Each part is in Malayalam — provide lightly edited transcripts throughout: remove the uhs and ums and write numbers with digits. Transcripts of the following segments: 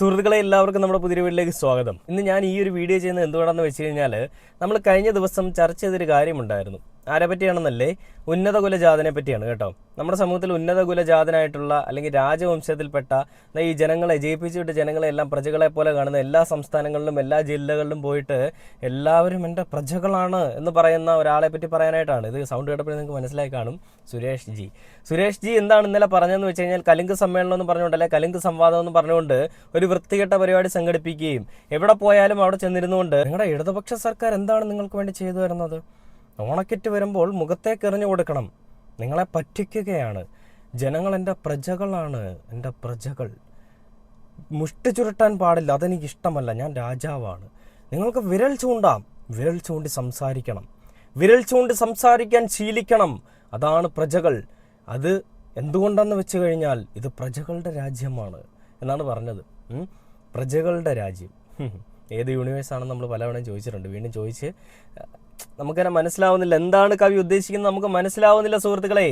സുഹൃത്തുക്കളെ എല്ലാവർക്കും നമ്മുടെ പുതിയ വീട്ടിലേക്ക് സ്വാഗതം. ഇന്ന് ഞാൻ ഈ ഒരു വീഡിയോ ചെയ്യുന്നത് എന്തുകൊണ്ടാണെന്ന് വെച്ച് കഴിഞ്ഞാൽ നമ്മൾ കഴിഞ്ഞ ദിവസം ചർച്ച ചെയ്തൊരു കാര്യമുണ്ടായിരുന്നു. ആരെ പറ്റിയാണെന്നല്ലേ? ഉന്നത കുലജാതനെ പറ്റിയാണ് കേട്ടോ. നമ്മുടെ സമൂഹത്തിൽ ഉന്നത കുലജാതനായിട്ടുള്ള അല്ലെങ്കിൽ രാജവംശത്തിൽപ്പെട്ട ഈ ജനങ്ങളെ ജയിപ്പിച്ചിട്ട് ജനങ്ങളെ എല്ലാം പ്രജകളെ പോലെ കാണുന്ന എല്ലാ സംസ്ഥാനങ്ങളിലും എല്ലാ ജില്ലകളിലും പോയിട്ട് എല്ലാവരും എൻ്റെ പ്രജകളാണ് എന്ന് പറയുന്ന ഒരാളെ പറ്റി പറയാനായിട്ടാണ്. ഇത് സൗണ്ട് കേട്ടപ്പോൾ നിങ്ങൾക്ക് മനസ്സിലായി കാണും. സുരേഷ് ജി എന്താണ് ഇന്നലെ പറഞ്ഞതെന്ന് വെച്ച് കഴിഞ്ഞാൽ കലിംഗ് സമ്മേളനം എന്ന് പറഞ്ഞുകൊണ്ട് അല്ലെ കലിംഗ് സംവാദം എന്ന് പറഞ്ഞുകൊണ്ട് ഒരു വൃത്തികെട്ട പരിപാടി സംഘടിപ്പിക്കുകയും എവിടെ പോയാലും അവിടെ ചെന്നിരുന്നുകൊണ്ട് നിങ്ങളുടെ ഇടതുപക്ഷ സർക്കാർ എന്താണ് നിങ്ങൾക്ക് വേണ്ടി ചെയ്തു വരുന്നത്? ഓണക്കിറ്റ് വരുമ്പോൾ മുഖത്തേക്ക് എറിഞ്ഞു കൊടുക്കണം. നിങ്ങളെ പറ്റിക്കുകയാണ്. ജനങ്ങൾ എൻ്റെ പ്രജകളാണ്, എൻ്റെ പ്രജകൾ. മുഷ്ടി ചുരുട്ടാൻ പാടില്ല, അതെനിക്കിഷ്ടമല്ല, ഞാൻ രാജാവാണ്. നിങ്ങൾക്ക് വിരൽ ചൂണ്ടാം, വിരൽ ചൂണ്ടി സംസാരിക്കണം, വിരൽ ചൂണ്ടി സംസാരിക്കാൻ ശീലിക്കണം. അതാണ് പ്രജകൾ. അത് എന്തുകൊണ്ടെന്ന് വെച്ച് കഴിഞ്ഞാൽ ഇത് പ്രജകളുടെ രാജ്യമാണ് എന്നാണ് പറഞ്ഞത്. പ്രജകളുടെ രാജ്യം ഏത് യൂണിവേഴ്സാണെന്ന് നമ്മൾ പലവണയും ചോദിച്ചിട്ടുണ്ട്. വീണ്ടും ചോദിച്ച് നമുക്കതിനെ മനസ്സിലാവുന്നില്ല. എന്താണ് കവി ഉദ്ദേശിക്കുന്നത് നമുക്ക് മനസ്സിലാവുന്നില്ല സുഹൃത്തുക്കളെ.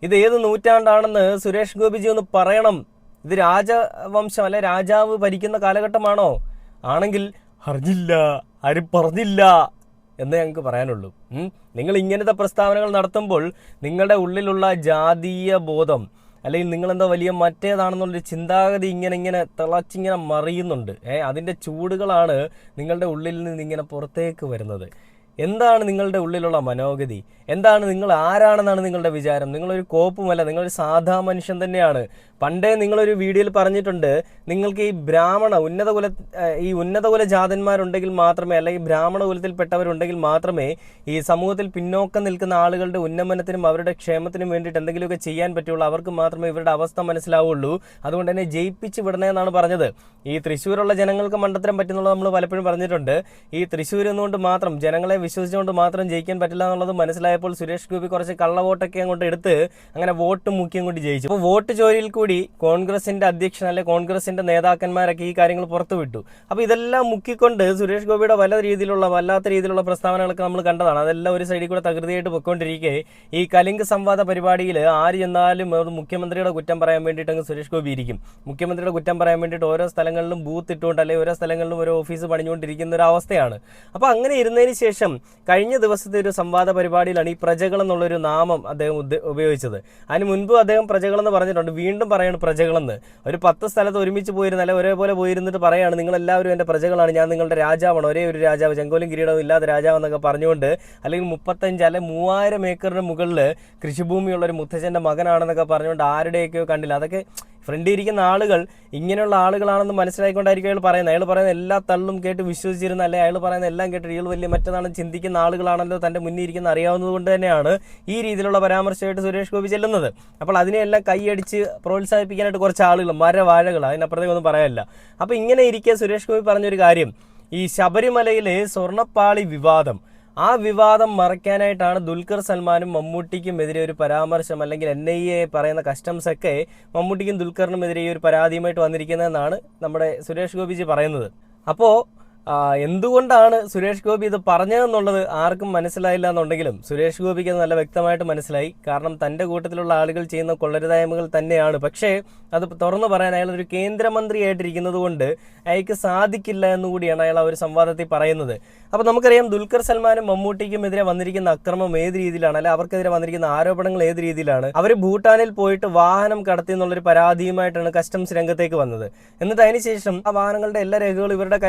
ഇത് ഏത് നൂറ്റാണ്ടാണെന്ന് സുരേഷ് ഗോപിജി ഒന്ന് പറയണം. ഇത് രാജവംശം അല്ലെ രാജാവ് ഭരിക്കുന്ന കാലഘട്ടമാണോ? ആണെങ്കിൽ അറിഞ്ഞില്ല, ആരും പറഞ്ഞില്ല എന്നേ ഞങ്ങൾക്ക് പറയാനുള്ളൂ. നിങ്ങൾ ഇങ്ങനത്തെ പ്രസ്താവനകൾ നടത്തുമ്പോൾ നിങ്ങളുടെ ഉള്ളിലുള്ള ജാതീയ ബോധം അല്ലെങ്കിൽ നിങ്ങളെന്തോ വലിയ മറ്റേതാണെന്നുള്ളൊരു ചിന്താഗതി ഇങ്ങനെ തിളച്ചിങ്ങനെ മറിയുന്നുണ്ട്. അതിൻ്റെ ചൂടുകളാണ് നിങ്ങളുടെ ഉള്ളിൽ നിന്ന് ഇങ്ങനെ പുറത്തേക്ക് വരുന്നത്. എന്താണ് നിങ്ങളുടെ ഉള്ളിലുള്ള മനോഗതി? എന്താണ് നിങ്ങൾ ആരാണെന്നാണ് നിങ്ങളുടെ വിചാരം? നിങ്ങളൊരു കോപ്പുമല്ല, നിങ്ങളൊരു സാധാ മനുഷ്യൻ തന്നെയാണ്. പണ്ടേ നിങ്ങളൊരു വീഡിയോയിൽ പറഞ്ഞിട്ടുണ്ട്, നിങ്ങൾക്ക് ഈ ഉന്നത കുല ജാതന്മാരുണ്ടെങ്കിൽ മാത്രമേ, അല്ലെങ്കിൽ ബ്രാഹ്മണ കുലത്തിൽപ്പെട്ടവരുണ്ടെങ്കിൽ മാത്രമേ ഈ സമൂഹത്തിൽ പിന്നോക്കം നിൽക്കുന്ന ആളുകളുടെ ഉന്നമനത്തിനും അവരുടെ ക്ഷേമത്തിനും വേണ്ടിയിട്ട് എന്തെങ്കിലുമൊക്കെ ചെയ്യാൻ പറ്റുള്ളൂ. അവർക്ക് മാത്രമേ ഇവരുടെ അവസ്ഥ മനസ്സിലാവുള്ളൂ. അതുകൊണ്ട് തന്നെ ജയിപ്പിച്ച് വിടണമെന്നാണ് പറഞ്ഞത്. ഈ തൃശ്ശൂരുള്ള ജനങ്ങൾക്ക് മണ്ടത്തരം പറ്റുന്നുള്ളത് നമ്മൾ പലപ്പോഴും പറഞ്ഞിട്ടുണ്ട്. ഈ തൃശ്ശൂർ എന്നുകൊണ്ട് മാത്രം ജനങ്ങളെ വിശ്വസിച്ചുകൊണ്ട് മാത്രം ജയിക്കാൻ പറ്റില്ല എന്നുള്ളത് മനസ്സിലായപ്പോൾ സുരേഷ് ഗോപി കുറച്ച് കള്ളവോട്ടൊക്കെ അങ്ങോട്ട് എടുത്ത് അങ്ങനെ വോട്ട് മുക്കിയും കൊണ്ട് ജയിച്ചു. അപ്പോൾ വോട്ട് ചോരിയിൽ കൂടി കോൺഗ്രസിന്റെ അധ്യക്ഷൻ അല്ലെ കോൺഗ്രസിന്റെ നേതാക്കന്മാരൊക്കെ ഈ കാര്യങ്ങൾ പുറത്തുവിട്ടു. അപ്പോൾ ഇതെല്ലാം മുക്കിക്കൊണ്ട് സുരേഷ് ഗോപിയുടെ വല്ലാത്ത രീതിയിലുള്ള പ്രസ്താവനകളൊക്കെ നമ്മൾ കണ്ടതാണ്. അതെല്ലാം ഒരു സൈഡിൽ കൂടെ തകൃതിയായിട്ട് പൊയ്ക്കൊണ്ടിരിക്കെ ഈ കലിംഗ് സംവാദ പരിപാടിയിൽ ആര് ചെന്നാലും മുഖ്യമന്ത്രിയുടെ കുറ്റം പറയാൻ വേണ്ടിയിട്ട് അങ്ങ് സുരേഷ് ഗോപി ഇരിക്കും. മുഖ്യമന്ത്രിയുടെ കുറ്റം പറയാൻ വേണ്ടിയിട്ട് ഓരോ സ്ഥലങ്ങളിലും ബൂത്ത് ഇട്ടുകൊണ്ട് അല്ലെങ്കിൽ ഓരോ സ്ഥലങ്ങളിലും ഓരോ ഓഫീസ് പണിഞ്ഞുകൊണ്ടിരിക്കുന്ന ഒരു അവസ്ഥയാണ്. അപ്പോൾ അങ്ങനെ ഇരുന്നതിന് ശേഷം കഴിഞ്ഞ ദിവസത്തെ ഒരു സംവാദ പരിപാടിയിലാണ് ഈ പ്രജകൾ എന്നുള്ളൊരു നാമം അദ്ദേഹം ഉപയോഗിച്ചത്. അതിന് മുൻപ് അദ്ദേഹം പ്രജകളെന്ന് പറഞ്ഞിട്ടുണ്ട്, വീണ്ടും പറയാണ് പ്രജകളെന്ന്. ഒരു 10 സ്ഥലത്ത് ഒരുമിച്ച് പോയിരുന്നല്ല ഒരേപോലെ പോയിരുന്നിട്ട് പറയാണ് നിങ്ങളെല്ലാവരും എൻ്റെ പ്രജകളാണ്, ഞാൻ നിങ്ങളുടെ രാജാവാണ്, ഒരേ ഒരു രാജാവ്, ചെങ്കോലും കിരീടവും ഇല്ലാത്ത രാജാവെന്നൊക്കെ പറഞ്ഞുകൊണ്ട്, അല്ലെങ്കിൽ 35 അല്ലെ 3000 ഏക്കറിന് മുകളിൽ കൃഷിഭൂമിയുള്ളൊരു മുത്തച്ഛൻ്റെ മകനാണെന്നൊക്കെ പറഞ്ഞുകൊണ്ട് ആരുടെയൊക്കെയോ കണ്ടില്ല. അതൊക്കെ ഫ്രണ്ടിൽ ഇരിക്കുന്ന ആളുകൾ ഇങ്ങനെയുള്ള ആളുകളാണെന്ന് മനസ്സിലാക്കിക്കൊണ്ടായിരിക്കും അയാൾ പറയുന്ന എല്ലാ തള്ളും കേട്ട് വിശ്വസിച്ചിരുന്ന, അല്ലെ അയാൾ പറയുന്ന എല്ലാം കേട്ട് ഇയാൾ വലിയ മറ്റേതാണെന്ന് ചിന്തിക്കുന്ന ആളുകളാണല്ലോ തൻ്റെ മുന്നിൽ ഇരിക്കുന്ന അറിയാവുന്നത് കൊണ്ട് തന്നെയാണ് ഈ രീതിയിലുള്ള പരാമർശമായിട്ട് സുരേഷ് ഗോപി ചെല്ലുന്നത്. അപ്പോൾ അതിനെയെല്ലാം കൈയടിച്ച് പ്രോത്സാഹിപ്പിക്കാനായിട്ട് കുറച്ച് ആളുകൾ, മരവാഴകൾ, അതിനപ്പുറത്തേക്കൊന്നും പറയാനില്ല. അപ്പോൾ ഇങ്ങനെ ഇരിക്കെ സുരേഷ് ഗോപി പറഞ്ഞൊരു കാര്യം, ഈ ശബരിമലയിലെ സ്വർണ്ണപ്പാളി വിവാദം, ആ വിവാദം മറയ്ക്കാനായിട്ടാണ് ദുൽഖർ സൽമാനും മമ്മൂട്ടിക്കും എതിരെ ഒരു പരാമർശം, അല്ലെങ്കിൽ NIA പറയുന്ന കസ്റ്റംസ് ഒക്കെ മമ്മൂട്ടിക്കും ദുൽഖറിനുമെതിരെ ഈ ഒരു പരാതിയുമായിട്ട് വന്നിരിക്കുന്നതെന്നാണ് നമ്മുടെ സുരേഷ് ഗോപിജി പറയുന്നത്. അപ്പോൾ എന്തുകൊണ്ടാണ് സുരേഷ് ഗോപി ഇത് പറഞ്ഞതെന്നുള്ളത് ആർക്കും മനസ്സിലായില്ല എന്നുണ്ടെങ്കിലും സുരേഷ് ഗോപിക്ക് അത് നല്ല വ്യക്തമായിട്ട് മനസ്സിലായി. കാരണം തൻ്റെ കൂട്ടത്തിലുള്ള ആളുകൾ ചെയ്യുന്ന കൊള്ളരുതായ്മകൾ തന്നെയാണ്. പക്ഷേ അത് തുറന്നു പറയാൻ അയാൾ ഒരു കേന്ദ്രമന്ത്രിയായിട്ടിരിക്കുന്നത് കൊണ്ട് അയാൾക്ക് സാധിക്കില്ല എന്നുകൂടിയാണ് അയാൾ ആ ഒരു സംവാദത്തിൽ പറയുന്നത്. അപ്പോൾ നമുക്കറിയാം ദുൽഖർ സൽമാനും മമ്മൂട്ടിക്കും എതിരെ വന്നിരിക്കുന്ന അക്രമം ഏത് രീതിയിലാണ്, അല്ലെ അവർക്കെതിരെ വന്നിരിക്കുന്ന ആരോപണങ്ങൾ ഏത് രീതിയിലാണ്. അവർ ഭൂട്ടാനിൽ പോയിട്ട് വാഹനം കടത്തി എന്നുള്ളൊരു പരാതിയുമായിട്ടാണ് കസ്റ്റംസ് രംഗത്തേക്ക് വന്നത്. എന്നിട്ട് അതിനുശേഷം ആ വാഹനങ്ങളുടെ എല്ലാ രേഖകളും ഇവരുടെ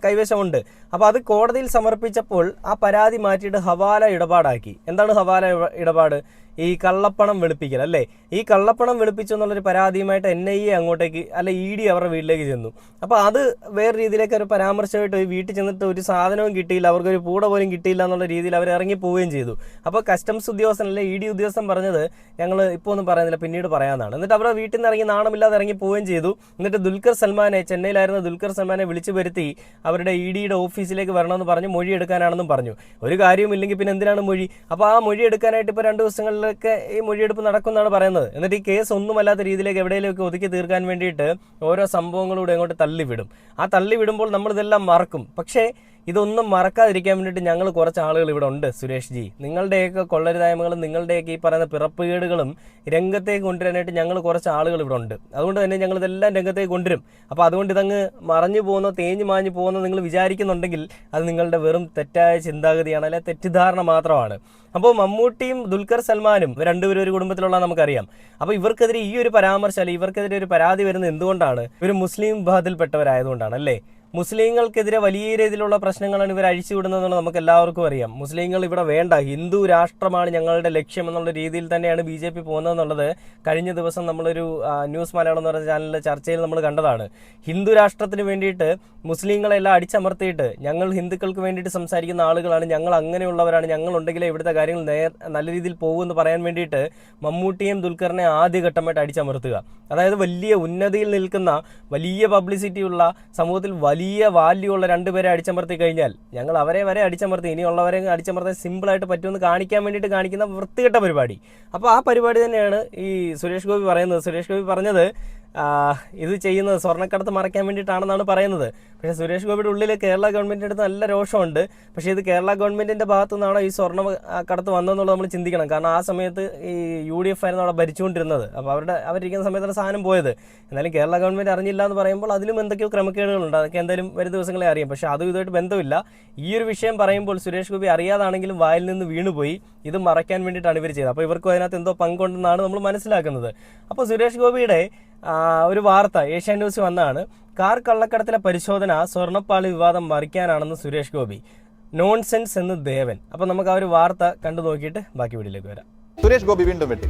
കൈവശമുണ്ട്. അപ്പോൾ അത് കോടതിയിൽ സമർപ്പിച്ചപ്പോൾ ആ പരാതി മാറ്റിയിട്ട് ഹവാല ഇടപാടാക്കി. എന്താണ് ഹവാല ഇടപാട്? ഈ കള്ളപ്പണം വെളുപ്പിക്കൽ അല്ലേ. ഈ കള്ളപ്പണം വെളുപ്പിച്ചു എന്നുള്ളൊരു പരാതിയുമായിട്ട് NIA അങ്ങോട്ടേക്ക് അല്ലെ ED അവരുടെ വീട്ടിലേക്ക് ചെന്നു. അപ്പോൾ അത് വേറെ രീതിയിലേക്ക് ഒരു പരാമർശമായിട്ട് വീട്ടിൽ ചെന്നിട്ട് ഒരു സാധനവും കിട്ടിയില്ല, അവർക്കൊരു പൂട പോലും കിട്ടിയില്ല എന്നുള്ള രീതിയിൽ അവർ ഇറങ്ങി പോവുകയും ചെയ്തു. അപ്പോൾ കസ്റ്റംസ് ഉദ്യോഗസ്ഥൻ അല്ലെ ED ഉദ്യോഗസ്ഥൻ പറഞ്ഞത് ഞങ്ങൾ ഇപ്പോൾ ഒന്നും പറയുന്നില്ല, പിന്നീട് പറയാനാണ്. എന്നിട്ട് അവരുടെ വീട്ടിൽ നിന്ന് ഇറങ്ങി നാണമില്ലാതെ ഇറങ്ങി പോവുകയും ചെയ്തു. എന്നിട്ട് ദുൽഖർ സൽമാനെ, ചെന്നൈയിലായിരുന്ന ദുൽഖർ സൽമാനെ വിളിച്ചു വരുത്തി അവരുടെ EDയുടെ ഓഫീസിലേക്ക് വരണമെന്ന് പറഞ്ഞു, മൊഴി എടുക്കാനാണെന്നും പറഞ്ഞു. ഒരു കാര്യമില്ലെങ്കിൽ പിന്നെ എന്തിനാണ് മൊഴി? അപ്പോൾ ആ മൊഴി എടുക്കാനായിട്ട് ഇപ്പോൾ 2 ദിവസങ്ങളിൽ ഒക്കെ ഈ മൊഴിയെടുപ്പ് നടക്കുമെന്നാണ് പറയുന്നത്. എന്നിട്ട് ഈ കേസ് ഒന്നുമല്ലാത്ത രീതിയിലേക്ക് എവിടെയെങ്കിലുമൊക്കെ ഒതുക്കി തീർക്കാൻ വേണ്ടിയിട്ട് ഓരോ സംഭവങ്ങളൂടെ അങ്ങോട്ട് തള്ളിവിടും. ആ തള്ളിവിടുമ്പോൾ നമ്മളിതെല്ലാം മറക്കും. പക്ഷേ ഇതൊന്നും മറക്കാതിരിക്കാൻ വേണ്ടിയിട്ട് ഞങ്ങൾ കുറച്ച് ആളുകൾ ഇവിടെ ഉണ്ട് സുരേഷ് ജി. നിങ്ങളുടെയൊക്കെ കൊള്ളരുതായ്മകളും നിങ്ങളുടെയൊക്കെ ഈ പറയുന്ന പിറപ്പുകേടുകളും രംഗത്തേക്ക് കൊണ്ടുവരാനായിട്ട് ഞങ്ങൾ കുറച്ച് ആളുകൾ ഇവിടെ ഉണ്ട്. അതുകൊണ്ട് തന്നെ ഞങ്ങൾ ഇതെല്ലാം രംഗത്തേക്ക് കൊണ്ടുവരും. അപ്പോൾ അതുകൊണ്ട് ഇതങ്ങ് മറഞ്ഞു പോകുന്നോ തേഞ്ഞു മാഞ്ഞു പോകുന്നോ നിങ്ങൾ വിചാരിക്കുന്നുണ്ടെങ്കിൽ അത് നിങ്ങളുടെ വെറും തെറ്റായ ചിന്താഗതിയാണ്, അല്ലെ തെറ്റിദ്ധാരണ മാത്രമാണ്. അപ്പോൾ മമ്മൂട്ടിയും ദുൽഖർ സൽമാനും രണ്ടുപേരും ഒരു കുടുംബത്തിലുള്ള നമുക്കറിയാം. അപ്പോൾ ഇവർക്കെതിരെ ഈ ഒരു പരാമർശം, അല്ലെങ്കിൽ ഇവർക്കെതിരെ ഒരു പരാതി വരുന്നത് എന്തുകൊണ്ടാണ്? ഇവർ മുസ്ലിം വിഭാഗത്തിൽപ്പെട്ടവരായതുകൊണ്ടാണ് അല്ലേ? മുസ്ലിങ്ങൾക്കെതിരെ വലിയ രീതിയിലുള്ള പ്രശ്നങ്ങളാണ് ഇവർ അഴിച്ചുവിടുന്നതെന്നുള്ളത് നമുക്ക് എല്ലാവർക്കും അറിയാം. മുസ്ലിങ്ങൾ ഇവിടെ വേണ്ട, ഹിന്ദു രാഷ്ട്രമാണ് ഞങ്ങളുടെ ലക്ഷ്യം എന്നുള്ള രീതിയിൽ തന്നെയാണ് BJP പോകുന്നതെന്നുള്ളത് കഴിഞ്ഞ ദിവസം നമ്മളൊരു ന്യൂസ് മലയാളം എന്ന് പറയുന്ന ചാനലിലെ ചർച്ചയിൽ നമ്മൾ കണ്ടതാണ്. ഹിന്ദു രാഷ്ട്രത്തിന് വേണ്ടിയിട്ട് മുസ്ലിങ്ങളെല്ലാം അടിച്ചമർത്തിയിട്ട് ഞങ്ങൾ ഹിന്ദുക്കൾക്ക് വേണ്ടിയിട്ട് സംസാരിക്കുന്ന ആളുകളാണ്, ഞങ്ങൾ അങ്ങനെയുള്ളവരാണ്, ഞങ്ങളുണ്ടെങ്കിലേ ഇവിടുത്തെ കാര്യങ്ങൾ നല്ല രീതിയിൽ പോകുമെന്ന് പറയാൻ വേണ്ടിയിട്ട് മമ്മൂട്ടിയും ദുൽഖറിനെ ആദ്യഘട്ടമായിട്ട് അടിച്ചമർത്തുക. അതായത് വലിയ ഉന്നതിയിൽ നിൽക്കുന്ന, വലിയ പബ്ലിസിറ്റിയുള്ള, സമൂഹത്തിൽ വലിയ വാല്യൂ ഉള്ള രണ്ടുപേരെ അടിച്ചമർത്തി കഴിഞ്ഞാൽ ഞങ്ങൾ അവരെ വരെ അടിച്ചമർത്തി, ഇനിയുള്ളവരെ അടിച്ചമർത്താൻ സിമ്പിളായിട്ട് പറ്റുമെന്ന് കാണിക്കാൻ വേണ്ടിയിട്ട് കാണിക്കുന്ന വൃത്തികെട്ട പരിപാടി. അപ്പോൾ ആ പരിപാടി തന്നെയാണ് ഈ സുരേഷ് ഗോപി പറയുന്നത്. സുരേഷ് ഗോപി പറഞ്ഞത് ഇത് ചെയ്യുന്നത് സ്വർണ്ണക്കടത്ത് മറയ്ക്കാൻ വേണ്ടിയിട്ടാണെന്നാണ് പറയുന്നത്. പക്ഷേ സുരേഷ് ഗോപിയുടെ ഉള്ളിൽ കേരള ഗവൺമെൻറ്റിൻ്റെ അടുത്ത് നല്ല രോഷമുണ്ട്. പക്ഷേ ഇത് കേരള ഗവൺമെൻറ്റിൻ്റെ ഭാഗത്തു നിന്നാണോ ഈ സ്വർണ്ണ കടത്ത് വന്നതെന്നുള്ളത് നമ്മൾ ചിന്തിക്കണം. കാരണം ആ സമയത്ത് ഈ UDF ആയിരുന്നു അവിടെ ഭരിച്ചുകൊണ്ടിരുന്നത്. അപ്പോൾ അവരിരിക്കുന്ന സമയത്താണ് സാധനം പോയത്. എന്നാലും കേരള ഗവൺമെൻറ് അറിഞ്ഞില്ല എന്ന് പറയുമ്പോൾ അതിലും എന്തൊക്കെയോ ക്രമക്കേടുകളുണ്ട്. അതൊക്കെ എന്തായാലും വരും ദിവസങ്ങളെ അറിയാം. പക്ഷേ അതും ഇതുമായിട്ട് ബന്ധമില്ല. ഈ ഒരു വിഷയം പറയുമ്പോൾ സുരേഷ് ഗോപി അറിയാതാണെങ്കിലും വായിൽ നിന്ന് വീണുപോയി. ഇത് മറയ്ക്കാൻ വേണ്ടിയിട്ടാണ് ഇവർ ചെയ്തത്. അപ്പോൾ ഇവർക്കും അതിനകത്ത് എന്തോ പങ്കുണ്ടെന്നാണ് നമ്മൾ മനസ്സിലാക്കുന്നത്. അപ്പോൾ സുരേഷ് ഗോപിയുടെ ഒരു വാർത്ത ഏഷ്യാനെറ്റ് ന്യൂസ് വന്നതാണ്. കാർ കള്ളക്കടത്തിലെ പരിശോധന സ്വർണ്ണപ്പാളി വിവാദം മറിക്കാനാണെന്ന് സുരേഷ് ഗോപി, നോൺസെൻസ് എന്ന് ദേവൻ. അപ്പോൾ നമുക്ക് ആ ഒരു വാർത്ത കണ്ടു നോക്കിയിട്ട് ബാക്കി വീഡിയോയിലേക്ക് വരാം. സുരേഷ് ഗോപി വീണ്ടും വെട്ടി.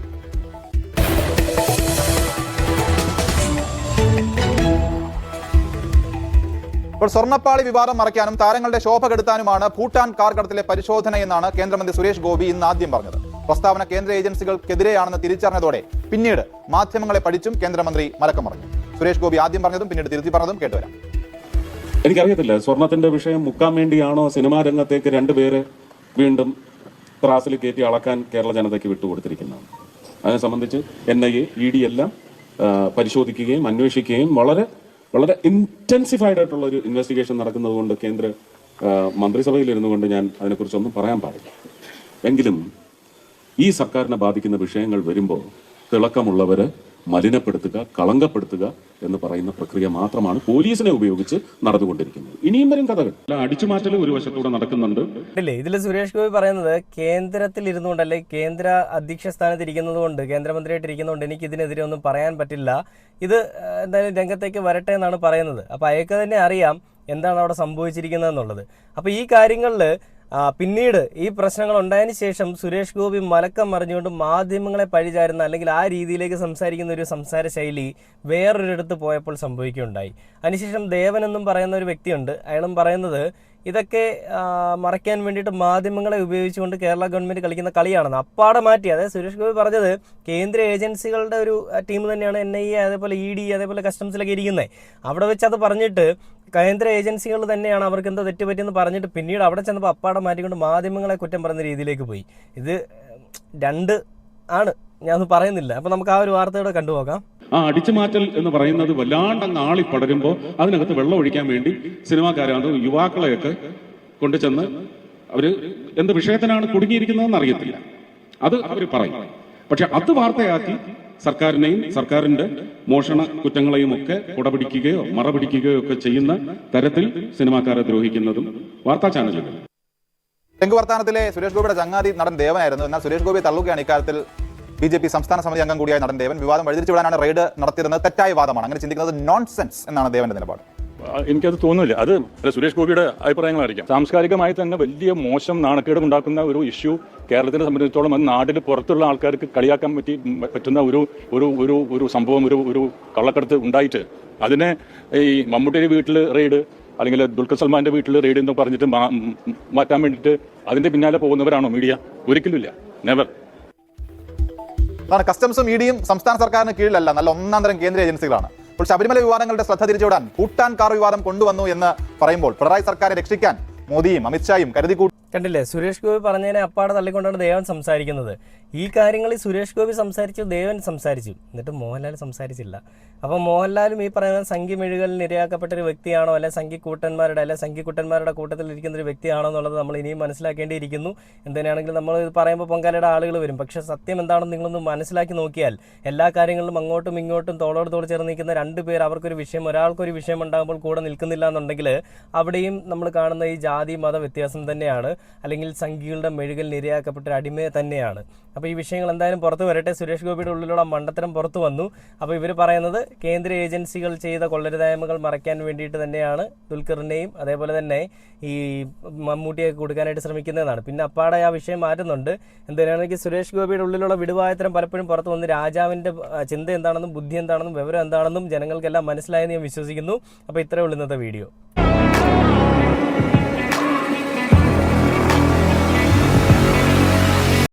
ഇപ്പോൾ സ്വർണ്ണപ്പാളി വിവാദം മറയ്ക്കാനും താരങ്ങളുടെ ശോഭ കെടുത്താനുമാണ് ഭൂട്ടാൻ കാർ കടത്തിലെ പരിശോധന എന്നാണ് കേന്ദ്രമന്ത്രി സുരേഷ് ഗോപി ഇന്ന് ആദ്യം പറഞ്ഞത്. പ്രസ്താവന കേന്ദ്ര ഏജൻസികൾക്കെതിരെയാണെന്ന് തിരിച്ചറിഞ്ഞതോടെ പിന്നീട് മാധ്യമങ്ങളെ പഠിച്ചും കേന്ദ്രമന്ത്രി മലക്കം പറഞ്ഞു. സുരേഷ് ഗോപി ആദ്യം പറഞ്ഞതും പിന്നീട് തിരുത്തി പറഞ്ഞതും കേട്ടുവരാം. എനിക്കറിയത്തില്ല, സ്വർണത്തിന്റെ വിഷയം മുക്കാൻ വേണ്ടിയാണോ സിനിമാ രംഗത്തേക്ക് രണ്ടുപേര് വീണ്ടും ത്രാസിൽ കയറ്റി അളക്കാൻ കേരള ജനതയ്ക്ക് വിട്ടുകൊടുത്തിരിക്കുന്നത്? അതിനെ സംബന്ധിച്ച് NIA, ED എല്ലാം പരിശോധിക്കുകയും അന്വേഷിക്കുകയും വളരെ വളരെ ഇന്റൻസിഫൈഡ് ആയിട്ടുള്ള ഒരു ഇൻവെസ്റ്റിഗേഷൻ നടക്കുന്നത് കൊണ്ട് കേന്ദ്ര മന്ത്രിസഭയിൽ ഇരുന്നു കൊണ്ട് ഞാൻ അതിനെക്കുറിച്ചൊന്നും പറയാൻ പാടില്ല. എങ്കിലും ഈ സർക്കാരിനെ ബാധിക്കുന്ന വിഷയങ്ങൾ വരുമ്പോൾ തിളക്കമുള്ളവരെ മലിനപ്പെടുത്തുക, കളങ്കപ്പെടുത്തുക എന്ന് പറയുന്ന പ്രക്രിയ മാത്രമാണ് പോലീസിനെ ഉപയോഗിച്ച് നടന്നുകൊണ്ടിരിക്കുന്നത്. ഇനിയും വരും കഥകൾ. അടിച്ചുമാറ്റൽ ഒരു വശത്തൂടെ നടക്കുന്നുണ്ട്. ഇതിൽ സുരേഷ് ഗോപി പറയുന്നത് കേന്ദ്രത്തിൽ ഇരുന്നുകൊണ്ടല്ലേ, കേന്ദ്ര അധ്യക്ഷ സ്ഥാനത്ത് ഇരിക്കുന്നത് കൊണ്ട്, കേന്ദ്രമന്ത്രിയായിട്ട് ഇരിക്കുന്നതുകൊണ്ട് എനിക്ക് ഇതിനെതിരെ ഒന്നും പറയാൻ പറ്റില്ല, ഇത് എന്തായാലും രംഗത്തേക്ക് വരട്ടെ എന്നാണ് പറയുന്നത്. അപ്പോൾ അയാൾക്ക് തന്നെ അറിയാം എന്താണ് അവിടെ സംഭവിച്ചിരിക്കുന്നത് എന്നുള്ളത്. അപ്പോൾ ഈ കാര്യങ്ങളിൽ പിന്നീട് ഈ പ്രശ്നങ്ങൾ ഉണ്ടായതിനു ശേഷം സുരേഷ് ഗോപി മലക്കം മറിഞ്ഞുകൊണ്ട് മാധ്യമങ്ങളെ പഴിചാരുന്ന, അല്ലെങ്കിൽ ആ രീതിയിലേക്ക് സംസാരിക്കുന്ന ഒരു സംസാര ശൈലി വേറൊരിടത്ത് പോയപ്പോൾ സംഭവിക്കുകയുണ്ടായി. അതിനുശേഷം ദേവൻ എന്നും പറയുന്ന ഒരു വ്യക്തിയുണ്ട്. അയാളും പറയുന്നത് ഇതൊക്കെ മറയ്ക്കാൻ വേണ്ടിയിട്ട് മാധ്യമങ്ങളെ ഉപയോഗിച്ചുകൊണ്ട് കേരള ഗവൺമെൻറ് കളിക്കുന്ന കളിയാണെന്ന് അപ്പാടെ മാറ്റി. അതായത് സുരേഷ് ഗോപി പറഞ്ഞത് കേന്ദ്ര ഏജൻസികളുടെ ഒരു ടീം തന്നെയാണ് NIA, അതേപോലെ ED, അതേപോലെ കസ്റ്റംസിലൊക്കെ ഇരിക്കുന്നത്. അവിടെ വെച്ച് അത് പറഞ്ഞിട്ട് കേന്ദ്ര ഏജൻസികൾ തന്നെയാണ് അവർക്ക് എന്തോ തെറ്റുപറ്റിയെന്ന് പറഞ്ഞിട്ട് പിന്നീട് അവിടെ ചെന്നപ്പോൾ അപ്പാടെ മാറ്റിക്കൊണ്ട് മാധ്യമങ്ങളെ കുറ്റം പറയുന്ന രീതിയിലേക്ക് പോയി. ഇത് രണ്ട് ആണ്, ഞാനത് പറയുന്നില്ല. അപ്പോൾ നമുക്ക് ആ ഒരു വാർത്തയോടെ കണ്ടുപോകാം. ആ അടിച്ചുമാറ്റൽ എന്ന് പറയുന്നത് വല്ലാണ്ടങ്ങ് ആളി പടരുമ്പോൾ അതിനകത്ത് വെള്ളം ഒഴിക്കാൻ വേണ്ടി സിനിമാക്കാരാണ് യുവാക്കളെയൊക്കെ കൊണ്ടുചെന്ന് അവര് എന്ത് വിഷയത്തിനാണ് കുടുങ്ങിയിരിക്കുന്നതെന്ന് അറിയത്തില്ല, അത് അവർ പറയും. പക്ഷെ അത് വാർത്തയാക്കി സർക്കാരിനെയും സർക്കാരിന്റെ മോഷണ കുറ്റങ്ങളെയും ഒക്കെ കുടപിടിക്കുകയോ മറപിടിക്കുകയോ ഒക്കെ ചെയ്യുന്ന തരത്തിൽ സിനിമാക്കാരെ ദ്രോഹിക്കുന്നതും വാർത്താ ചാനലുകൾ. രംഗവർത്താനത്തിലെ സുരേഷ് ഗോപിയുടെ ചങ്ങാതി നടൻ ദേവനായിരുന്നു. എന്നാൽ സുരേഷ് ഗോപിയെ തള്ളുകയാണ് ഇക്കാര്യത്തിൽ BJP സംസ്ഥാന സമിതി അംഗം കൂടിയായ നടൻ ദേവൻ. വിവാദം വഴിതിരിച്ചു വിടാനാണ് റെയ്ഡ് നടത്തിയിരുന്നത്, തെറ്റായ വാദമാണ്, അങ്ങനെ ചിന്തിക്കുന്നത് നോൺസെൻസ് എന്നാണ് ദേവന്റെ നിലപാട്. എനിക്കത് തോന്നുന്നില്ല. അത് സുരേഷ് ഗോപിയുടെ അഭിപ്രായങ്ങളായിരിക്കാം. സാംസ്കാരികമായി തന്നെ വലിയ മോശം നാണക്കേട് ഉണ്ടാക്കുന്ന ഒരു ഇഷ്യൂ കേരളത്തിനെ സംബന്ധിച്ചിടത്തോളം അത് നാട്ടിൽ പുറത്തുള്ള ആൾക്കാർക്ക് കളിയാക്കാൻ പറ്റുന്ന ഒരു സംഭവം, ഒരു കള്ളക്കടത്ത് ഉണ്ടായിട്ട് അതിനെ ഈ മമ്മൂട്ടിയുടെ വീട്ടിൽ റെയ്ഡ് അല്ലെങ്കിൽ ദുൽഖർ സൽമാന്റെ വീട്ടിൽ റെയ്ഡ് എന്ന് പറഞ്ഞിട്ട് മാറ്റാൻ വേണ്ടിയിട്ട് അതിന്റെ പോകുന്നവരാണോ മീഡിയ? ഒരിക്കലുമില്ല, നെവർ. കസ്റ്റംസും EDയും സംസ്ഥാന സർക്കാരിന് കീഴിലല്ല, നല്ല ഒന്നാം തരം കേന്ദ്ര ഏജൻസികളാണ്. ഇപ്പോൾ ശബരിമല വിവാദങ്ങളുടെ ശ്രദ്ധ തിരിച്ചുവിടാൻ ഭൂട്ടാൻ കാർ വിവാദം കൊണ്ടുവന്നു എന്ന് പറയുമ്പോൾ പിണറായി സർക്കാരെ രക്ഷിക്കാൻ മോദിയും അമിത്ഷായും കരുതിക്കൂട്ടി. കണ്ടില്ലേ, സുരേഷ് ഗോപി പറഞ്ഞതിനെ അപ്പാടെ തള്ളിക്കൊണ്ടാണ് ദേവൻ സംസാരിക്കുന്നത്. ഈ കാര്യങ്ങളിൽ സുരേഷ് ഗോപി സംസാരിച്ചു, ദേവൻ സംസാരിച്ചു, എന്നിട്ട് മോഹൻലാൽ സംസാരിച്ചില്ല. അപ്പോൾ മോഹൻലാലും ഈ പറയുന്ന സംഘിമെഴുകളിൽ ഇരയാക്കപ്പെട്ട ഒരു വ്യക്തിയാണോ, അല്ലെ സംഘിക്കുട്ടന്മാരുടെ കൂട്ടത്തിൽ ഇരിക്കുന്ന ഒരു വ്യക്തിയാണോ എന്നുള്ളത് നമ്മൾ ഇനിയും മനസ്സിലാക്കേണ്ടിയിരിക്കുന്നു. എന്തിനാണെങ്കിലും നമ്മൾ ഇത് പറയുമ്പോൾ പൊങ്കാലയുടെ ആളുകൾ വരും. പക്ഷേ സത്യം എന്താണെന്ന് നിങ്ങളൊന്ന് മനസ്സിലാക്കി നോക്കിയാൽ എല്ലാ കാര്യങ്ങളിലും അങ്ങോട്ടും ഇങ്ങോട്ടും തോളോട് തോൾ ചേർന്ന് നിൽക്കുന്ന രണ്ട് പേർ, അവർക്കൊരു വിഷയം, ഒരാൾക്കൊരു വിഷയം ഉണ്ടാകുമ്പോൾ കൂടെ നിൽക്കുന്നില്ല എന്നുണ്ടെങ്കിൽ അവിടെയും നമ്മൾ കാണുന്ന ഈ ജാതി മത വ്യത്യാസം തന്നെയാണ്, അല്ലെങ്കിൽ സംഘികളുടെ മെഴുകൽ ഇരയാക്കപ്പെട്ട ഒരു അടിമയെ തന്നെയാണ്. അപ്പോൾ ഈ വിഷയങ്ങൾ എന്തായാലും പുറത്ത് വരട്ടെ. സുരേഷ് ഗോപിയുടെ ഉള്ളിലുള്ള മണ്ടത്തരം പുറത്തു വന്നു. അപ്പോൾ ഇവർ പറയുന്നത് കേന്ദ്ര ഏജൻസികൾ ചെയ്ത കൊള്ളരുതായ്മകൾ മറയ്ക്കാൻ വേണ്ടിയിട്ട് തന്നെയാണ് ദുൽഖറിനെയും അതേപോലെ തന്നെ ഈ മമ്മൂട്ടിയൊക്കെ കൊടുക്കാനായിട്ട് ശ്രമിക്കുന്നതെന്നാണ്. പിന്നെ അപ്പാടെ ആ വിഷയം മാറ്റുന്നുണ്ട്. എന്തിനാണെങ്കിൽ സുരേഷ് ഗോപിയുടെ ഉള്ളിലുള്ള വിടുവായത്തരം പലപ്പോഴും പുറത്ത് വന്ന് രാജാവിൻ്റെ ചിന്ത എന്താണെന്നും ബുദ്ധി എന്താണെന്നും വിവരം എന്താണെന്നും ജനങ്ങൾക്കെല്ലാം മനസ്സിലായെന്ന് ഞാൻ വിശ്വസിക്കുന്നു. അപ്പോൾ ഇത്രയേ ഉള്ളൂ ഇന്നത്തെ വീഡിയോ.